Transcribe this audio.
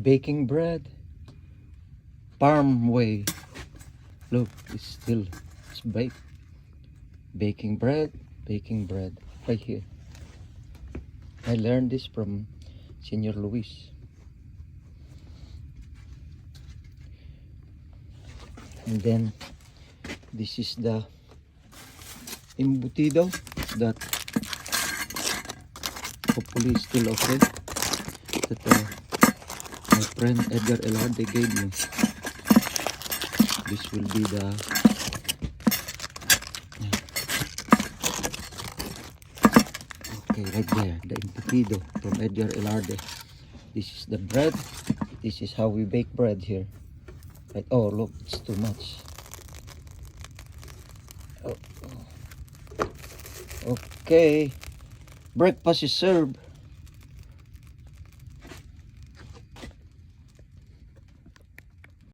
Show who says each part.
Speaker 1: Baking bread. Farm way. Look, it's baked. Baking bread. Right here. I learned this from Senior Luis. And then this is the embutido that hopefully is still okay, that my friend Edgar Elade gave me. This will be the okay, right there, the embutido from Edgar Elade. This is the bread. This is how we bake bread here. Right. Oh look, it's too much. Oh. Okay, breakfast is served.